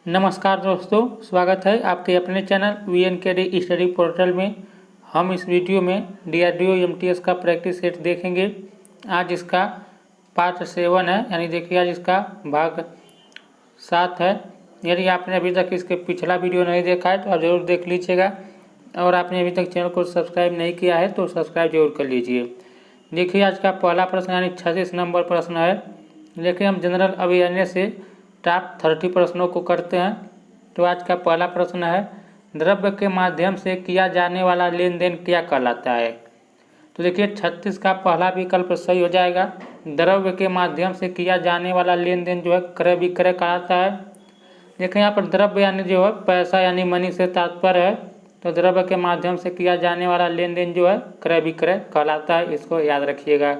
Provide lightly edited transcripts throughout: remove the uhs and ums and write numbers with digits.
नमस्कार दोस्तों, स्वागत है आपके अपने चैनल VNKD स्टडी पोर्टल में। हम इस वीडियो में DRDO MTS का प्रैक्टिस सेट देखेंगे। आज इसका पार्ट 7 है, यानी देखिए आज इसका भाग 7 है। यदि आपने अभी तक इसके पिछला वीडियो नहीं देखा है तो आप ज़रूर देख लीजिएगा, और आपने अभी तक चैनल को सब्सक्राइब नहीं किया है तो सब्सक्राइब जरूर कर लीजिए। देखिए आज का पहला प्रश्न यानी 36 नंबर प्रश्न है। देखिए हम जनरल अवेयरनेस से टॉप 30 प्रश्नों को करते हैं। तो आज का पहला प्रश्न है, द्रव्य के माध्यम से किया जाने वाला लेन देन क्या कहलाता है। तो देखिए 36 का पहला विकल्प सही हो जाएगा। द्रव्य के माध्यम से किया जाने वाला लेन देन जो है क्रय विक्रय कहलाता है। देखिए यहाँ पर द्रव्य यानी जो है पैसा यानी मनी से तात्पर्य है, तो द्रव्य के माध्यम से किया जाने वाला लेन देन जो है क्रय विक्रय कहलाता है, इसको याद रखिएगा।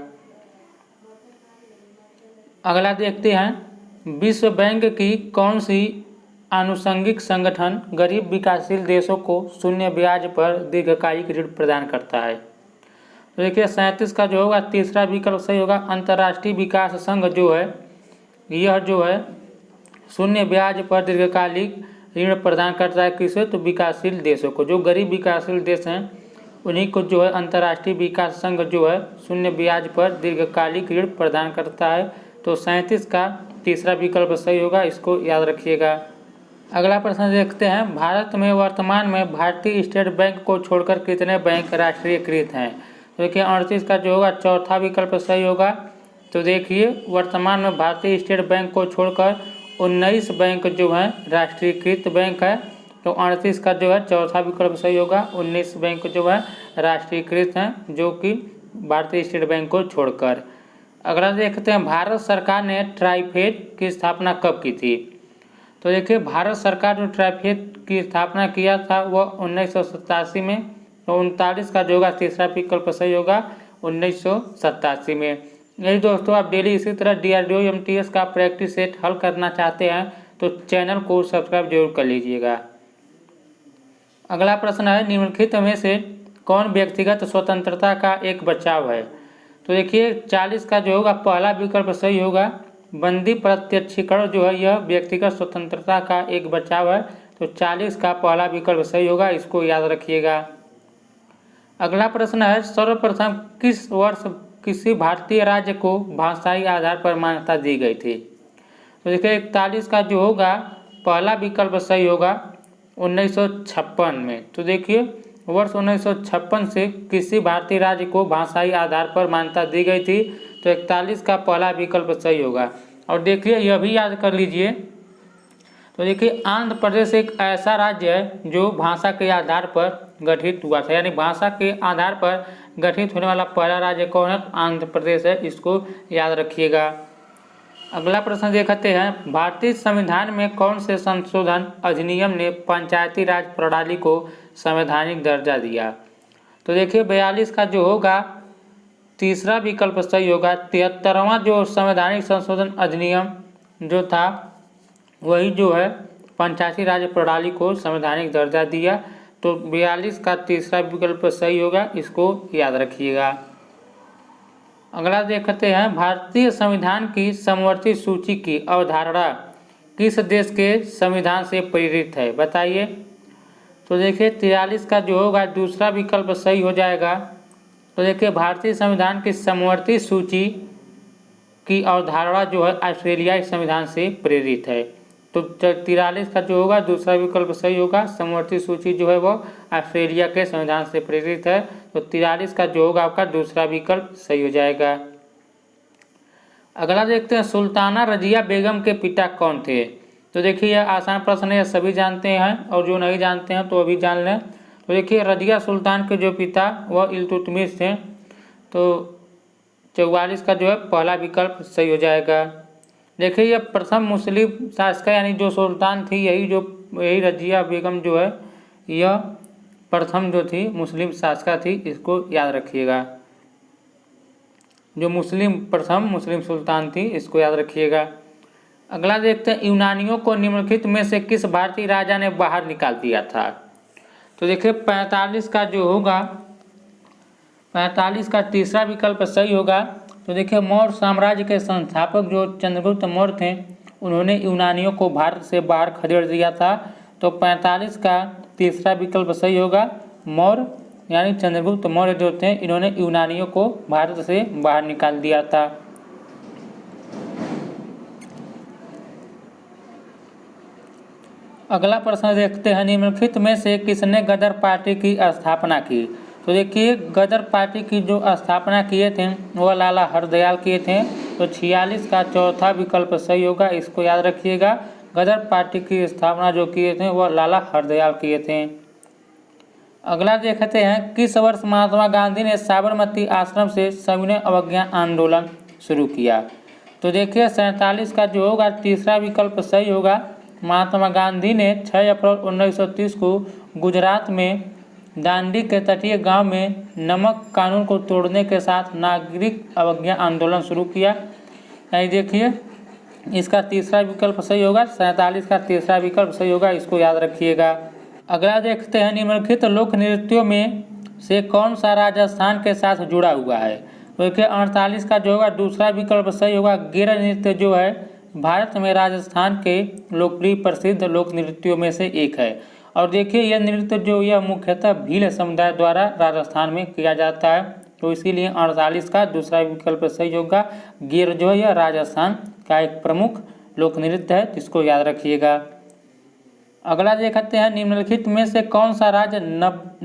अगला देखते हैं, विश्व बैंक की कौन सी आनुषंगिक संगठन गरीब विकासशील देशों को शून्य ब्याज पर दीर्घकालिक ऋण प्रदान करता है। तो देखिए 37 का जो होगा तीसरा विकल्प सही होगा। अंतर्राष्ट्रीय विकास संघ जो है यह जो है शून्य ब्याज पर दीर्घकालिक ऋण प्रदान करता है। किसे? तो विकासशील देशों को। जो गरीब विकासशील देश हैं उन्हीं को जो है अंतर्राष्ट्रीय विकास संघ जो है शून्य ब्याज पर दीर्घकालिक ऋण प्रदान करता है। तो 37 का तीसरा विकल्प सही होगा, इसको याद रखिएगा। अगला प्रश्न देखते हैं, भारत में वर्तमान में भारतीय स्टेट बैंक को छोड़कर कितने बैंक राष्ट्रीयकृत हैं। तो देखिए 38 का जो होगा चौथा विकल्प सही होगा। तो देखिए वर्तमान में भारतीय स्टेट बैंक को छोड़कर 19 बैंक जो हैं राष्ट्रीयकृत बैंक है। तो 38 का जो है चौथा विकल्प सही होगा। 19 बैंक जो है राष्ट्रीयकृत हैं, जो कि भारतीय स्टेट बैंक को छोड़कर। अगला देखते हैं, भारत सरकार ने ट्राइफेड की स्थापना कब की थी। तो देखिए भारत सरकार जो ट्राइफेड की स्थापना किया था वह 1987 में। तो 39 का जो होगा तीसरा विकल्प सही होगा, 1987 में। यही दोस्तों, आप डेली इसी तरह DRDO MTS का प्रैक्टिस सेट हल करना चाहते हैं तो चैनल को सब्सक्राइब जरूर कर लीजिएगा। अगला प्रश्न है, निम्नलिखित में से कौन व्यक्तिगत स्वतंत्रता का एक बचाव है। तो देखिए 40 का जो होगा पहला विकल्प सही होगा। बंदी प्रत्यक्षीकरण जो है यह व्यक्तिगत स्वतंत्रता का एक बचाव है। तो 40 का पहला विकल्प सही होगा, इसको याद रखिएगा। अगला प्रश्न है, सर्वप्रथम किस वर्ष किसी भारतीय राज्य को भाषाई आधार पर मान्यता दी गई थी। तो देखिए 41 का जो होगा पहला विकल्प सही होगा, 1956 में। तो देखिए वर्ष 1956 से किसी भारतीय राज्य को भाषाई आधार पर मान्यता दी गई थी। तो 41 का पहला विकल्प सही होगा। और देखिए यह भी याद कर लीजिए, तो देखिए आंध्र प्रदेश एक ऐसा राज्य है जो भाषा के आधार पर गठित हुआ था, यानी भाषा के आधार पर गठित होने वाला पहला राज्य कौन है? आंध्र प्रदेश है, इसको याद रखिएगा। अगला प्रश्न देखते हैं, भारतीय संविधान में कौन से संशोधन अधिनियम ने पंचायती राज प्रणाली को संवैधानिक दर्जा दिया। तो देखिए 42 का जो होगा तीसरा विकल्प सही होगा। 73वां जो संवैधानिक संशोधन अधिनियम जो था वही जो है पंचायती राज प्रणाली को संवैधानिक दर्जा दिया। तो 42 का तीसरा विकल्प सही होगा, इसको याद रखिएगा। अगला देखते हैं, भारतीय संविधान की समवर्ती सूची की अवधारणा किस देश के संविधान से प्रेरित है, बताइए। तो देखिए 43 का जो होगा दूसरा विकल्प सही हो जाएगा। तो देखिए भारतीय संविधान की समवर्ती सूची की अवधारणा जो है ऑस्ट्रेलियाई संविधान से प्रेरित है। तो 43 का जो होगा दूसरा विकल्प सही होगा। समवर्ती सूची जो है वो ऑस्ट्रेलिया के संविधान से प्रेरित है। तो 43 का जो होगा आपका दूसरा विकल्प सही हो जाएगा। अगला देखते हैं, सुल्ताना रजिया बेगम के पिता कौन थे। तो देखिए यह आसान प्रश्न है, सभी जानते हैं, और जो नहीं जानते हैं तो अभी जान लें। तो देखिए रजिया सुल्तान के जो पिता वह इल्तुतमिश थे। तो 44 का जो है पहला विकल्प सही हो जाएगा। देखिए यह प्रथम मुस्लिम शासक यानी जो सुल्तान थी यही रजिया बेगम जो है यह प्रथम जो थी मुस्लिम शासका थी, इसको याद रखिएगा। जो प्रथम मुस्लिम सुल्तान थी, इसको याद रखिएगा। अगला देखते हैं, यूनानियों को निम्नलिखित में से किस भारतीय राजा ने बाहर निकाल दिया था। तो देखिए 45 का जो होगा 45 का तीसरा विकल्प सही होगा। तो देखिए मौर्य साम्राज्य के संस्थापक जो चंद्रगुप्त मौर्य थे उन्होंने यूनानियों को भारत से बाहर खदेड़ दिया था। तो 45 का तीसरा विकल्प सही होगा। मौर्य यानी चंद्रगुप्त मौर्य जो थे, इन्होंने यूनानियों को भारत से बाहर निकाल दिया था। अगला प्रश्न देखते हैं, निम्नलिखित में से किसने गदर पार्टी की स्थापना की। तो देखिए, गदर पार्टी की जो स्थापना किए थे वह लाला हरदयाल किए थे। तो 46 का चौथा विकल्प सही होगा, इसको याद रखिएगा। गदर पार्टी की स्थापना जो किए थे वह लाला हरदयाल किए थे। अगला देखते हैं, किस वर्ष महात्मा गांधी ने साबरमती आश्रम से सविनय अवज्ञा आंदोलन शुरू किया। तो देखिए 47 का जो होगा तीसरा विकल्प सही होगा। महात्मा गांधी ने 6 अप्रैल 1930 को गुजरात में दांडी के तटीय गांव में नमक कानून को तोड़ने के साथ नागरिक अवज्ञा आंदोलन शुरू किया। यानी देखिए इसका तीसरा विकल्प सही होगा। 47 का तीसरा विकल्प सही होगा, इसको याद रखिएगा। अगला देखते हैं, निम्नलिखित लोक नृत्यों में से कौन सा राजस्थान के साथ जुड़ा हुआ है। तो देखिए 48 का जो होगा दूसरा विकल्प सही होगा। गेर नृत्य जो है भारत में राजस्थान के लोकप्रिय प्रसिद्ध लोक नृत्यों में से एक है। और देखिए यह नृत्य जो यह मुख्यतः भील समुदाय द्वारा राजस्थान में किया जाता है। तो इसीलिए 48 का दूसरा विकल्प सही होगा। गेर जो है यह राजस्थान का एक प्रमुख लोक नृत्य है, जिसको याद रखिएगा। अगला देखते हैं, निम्नलिखित में से कौन सा राज्य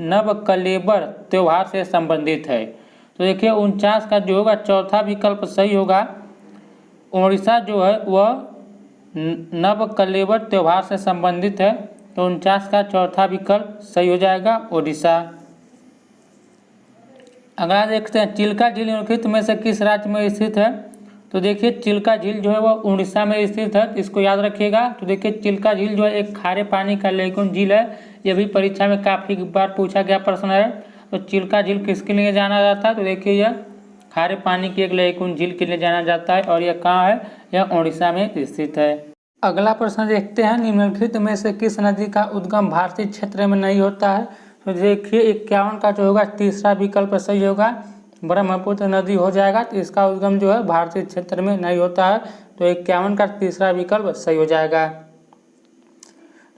नवकलेबर त्योहार से संबंधित है। तो देखिए 49 का जो होगा चौथा विकल्प सही होगा। उड़ीसा जो है वह नवकलेबर त्योहार से संबंधित है। तो 49 का चौथा विकल्प सही हो जाएगा, ओडिशा। अगला देखते हैं, चिल्का झील निम्नलिखित में से किस राज्य में स्थित है। तो देखिए चिल्का झील जो है वह उड़ीसा में स्थित है, इसको याद रखिएगा। तो देखिए चिल्का झील जो है एक खारे पानी का लेगुन झील है। यह भी परीक्षा में काफ़ी बार पूछा गया प्रश्न है। तो चिल्का झील किसके लिए जाना जाता है। तो देखिए यह खारे पानी की एक लेगुन झील के लिए जाना जाता है और यह कहाँ है, यह उड़ीसा में स्थित है। अगला प्रश्न देखते हैं, निम्नलिखित में से किस नदी का उद्गम भारतीय क्षेत्र में नहीं होता है। तो देखिए 51 का जो होगा तीसरा विकल्प सही होगा, ब्रह्मपुत्र नदी हो जाएगा। तो इसका उद्गम जो है भारतीय क्षेत्र में नहीं होता है। तो 51 का तीसरा विकल्प सही हो जाएगा।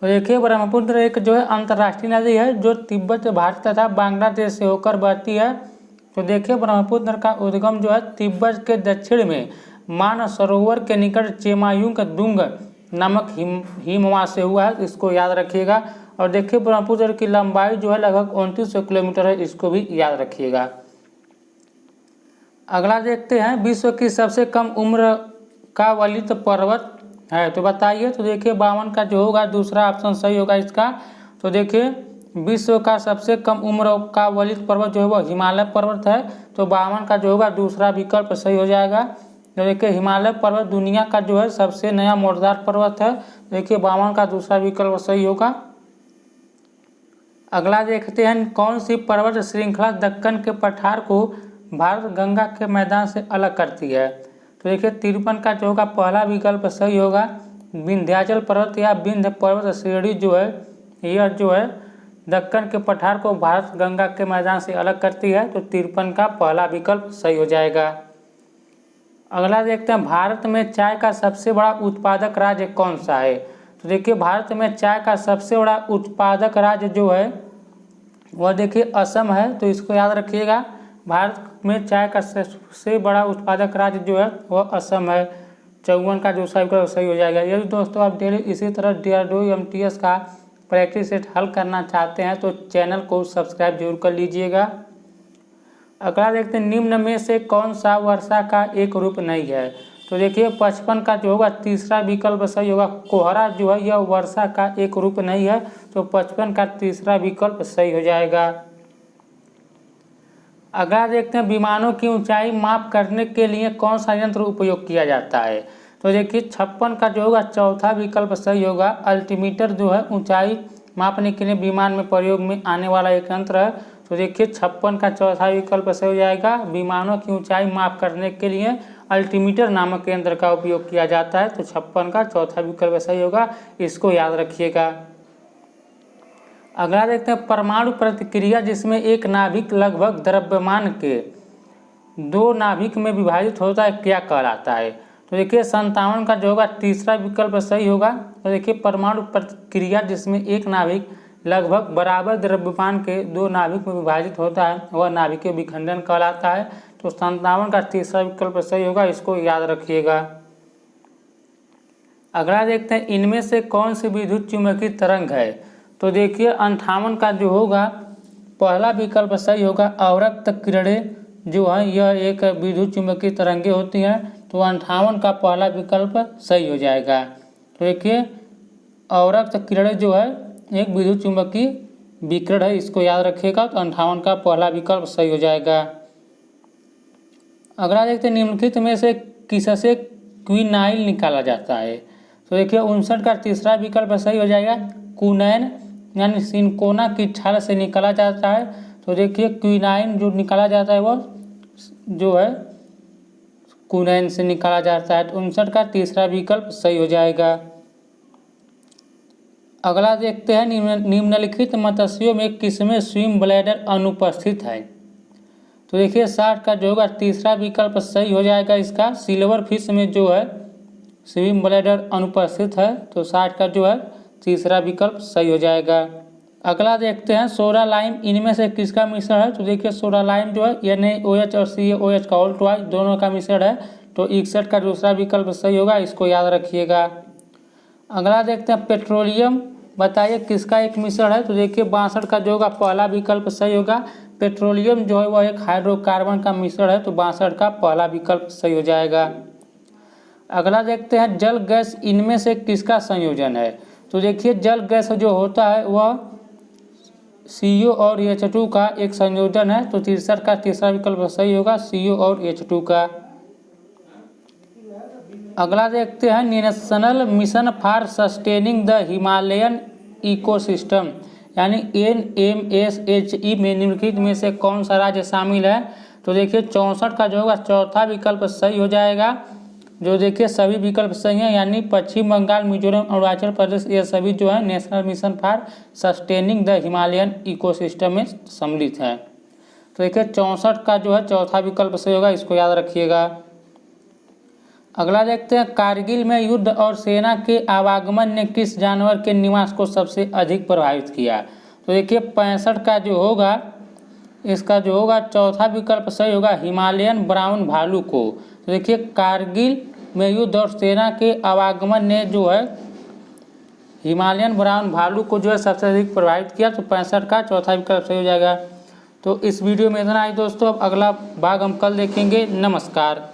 तो देखिए ब्रह्मपुत्र एक जो है अंतर्राष्ट्रीय नदी है जो तिब्बत, भारत तथा बांग्लादेश से होकर बहती है। तो देखिए ब्रह्मपुत्र का उद्गम जो है तिब्बत के दक्षिण में मानसरोवर के निकट चेमायुंग दुंग नामक हिमवाह से हुआ है, इसको याद रखिएगा। और देखिए ब्रह्मपुत्र की लंबाई जो है लगभग 2900 किलोमीटर है, इसको भी याद रखिएगा। अगला देखते हैं, विश्व की सबसे कम उम्र का वलित पर्वत है। तो बताइए। तो देखिए 52 का जो होगा दूसरा ऑप्शन सही होगा इसका। तो देखिए विश्व का सबसे कम उम्र का वलित पर्वत जो है वो हिमालय पर्वत है। तो 52 का जो होगा दूसरा विकल्प सही हो जाएगा। तो देखिए हिमालय पर्वत दुनिया का जो है सबसे नया मोड़दार पर्वत है। देखिए 52 का दूसरा विकल्प सही होगा। अगला देखते हैं, कौन सी पर्वत श्रृंखला दक्कन के पठार को भारत गंगा के मैदान से अलग करती है। तो देखिए 53 का जो होगा पहला विकल्प सही होगा। विंध्याचल पर्वत या विंध्य पर्वत श्रेणी जो है यह जो है दक्कन के पठार को भारत गंगा के मैदान से अलग करती है। तो 53 का पहला विकल्प सही हो जाएगा। अगला देखते हैं, भारत में चाय का सबसे बड़ा उत्पादक राज्य कौन सा है। तो देखिए भारत में चाय का सबसे बड़ा उत्पादक राज्य जो है वह देखिए असम है। तो इसको याद रखिएगा, भारत में चाय का सबसे बड़ा उत्पादक राज्य जो है वह असम है। 54 का दूसरा विकल्प सही हो जाएगा। यदि दोस्तों आप डेली इसी तरह DRDO MTS का प्रैक्टिस सेट हल करना चाहते हैं तो चैनल को सब्सक्राइब जरूर कर लीजिएगा। अगला देखते हैं, निम्न में से कौन सा वर्षा का एक रूप नहीं है। तो देखिए 55 का जो होगा तीसरा विकल्प सही होगा। कोहरा जो है यह वर्षा का एक रूप नहीं है। तो 55 का तीसरा विकल्प सही हो जाएगा। अगला देखते हैं, विमानों की ऊंचाई माप करने के लिए कौन सा यंत्र उपयोग किया जाता है। तो देखिए 56 का जो होगा चौथा विकल्प सही होगा। अल्टीमीटर जो है ऊंचाई मापने के लिए विमान में प्रयोग में आने वाला एक यंत्र है। तो देखिए 56 का चौथा विकल्प सही हो जाएगा। विमानों की ऊंचाई माप करने के लिए अल्टीमीटर नामक यंत्र का उपयोग किया जाता है। तो 56 का चौथा विकल्प सही होगा, इसको याद रखिएगा। अगला देखते हैं, परमाणु प्रतिक्रिया जिसमें एक नाभिक लगभग द्रव्यमान के 2 नाभिक में विभाजित होता है क्या कहलाता है। तो देखिए 57 का जो होगा तीसरा विकल्प सही होगा। तो देखिए परमाणु प्रतिक्रिया जिसमें एक नाभिक लगभग बराबर द्रव्यमान के दो नाभिक में विभाजित होता है वह नाभिकीय विखंडन कहलाता है। तो 57 का तीसरा विकल्प सही होगा, इसको याद रखिएगा। अगला देखते हैं इनमें से कौन सी विद्युत चुम्बकीय तरंग है। तो देखिए 58 का जो होगा पहला विकल्प सही होगा। अवरक्त किरणें जो है यह एक विद्युत चुम्बकीय तरंगें होती हैं। तो 58 का पहला विकल्प सही हो जाएगा। तो देखिए अवरक्त किरणें जो है एक विद्युत चुम्बकीय विकिरण है, इसको याद रखिएगा। तो 58 का पहला विकल्प सही हो जाएगा। अगला देखते हैं निम्नलिखित में से किससे क्विनाइल निकाला जाता है। तो देखिए 59 का तीसरा विकल्प सही हो जाएगा। क्विनाइन यानी सिनकोना की छाल से निकाला जाता है। तो देखिए क्विनाइन जो निकाला जाता है वह जो है क्विनाइन से निकाला जाता है। तो 59 का तीसरा विकल्प सही हो जाएगा। अगला देखते हैं निम्नलिखित मत्स्यों में किसमें स्विम ब्लैडर अनुपस्थित है। तो देखिए 60 का जो होगा तीसरा विकल्प सही हो जाएगा। इसका सिल्वर फिश में जो है स्विम ब्लैडर अनुपस्थित है। तो 60 का जो है तीसरा विकल्प सही हो जाएगा। अगला देखते हैं सोडा लाइम इनमें से किसका मिश्रण है। तो देखिए सोडा लाइम जो है NaOH और CaOH का ऑल्ट वाइज दोनों का मिश्रण है। तो 61 का दूसरा विकल्प सही होगा, इसको याद रखिएगा। अगला देखते हैं पेट्रोलियम बताइए किसका एक मिश्रण है। तो देखिए 62 का जो होगा पहला विकल्प सही होगा। पेट्रोलियम जो है वह एक हाइड्रोकार्बन का मिश्रण है। तो 62 का पहला विकल्प सही हो जाएगा। अगला देखते हैं जल गैस इनमें से किसका संयोजन है। तो देखिए जल गैस जो होता है वह CO और H2 का एक संयोजन है। तो 63 का तीसरा विकल्प सही होगा, CO और H2 का। अगला देखते हैं national mission for sustaining the Himalayan ecosystem यानी NMSHE में निम्नलिखित में से कौन सा राज्य शामिल है। तो देखिए 64 का जो होगा चौथा विकल्प सही हो जाएगा। जो देखिए सभी विकल्प सही हैं यानी पश्चिम बंगाल, मिजोरम, अरुणाचल प्रदेश ये सभी जो है national mission for sustaining the Himalayan ecosystem में सम्मिलित हैं। तो देखिए 64 का जो है चौथा विकल्प सही होगा, इसको याद रखिएगा। अगला देखते हैं कारगिल में युद्ध और सेना के आवागमन ने किस जानवर के निवास को सबसे अधिक प्रभावित किया। तो देखिए 65 का जो होगा इसका जो होगा चौथा विकल्प सही होगा, हिमालयन ब्राउन भालू को। तो देखिए कारगिल में युद्ध और सेना के आवागमन ने जो है हिमालयन ब्राउन भालू को जो है सबसे अधिक प्रभावित किया। तो 65 का चौथा विकल्प सही हो जाएगा। तो इस वीडियो में इतना ही दोस्तों, अब अगला भाग हम कल देखेंगे। नमस्कार।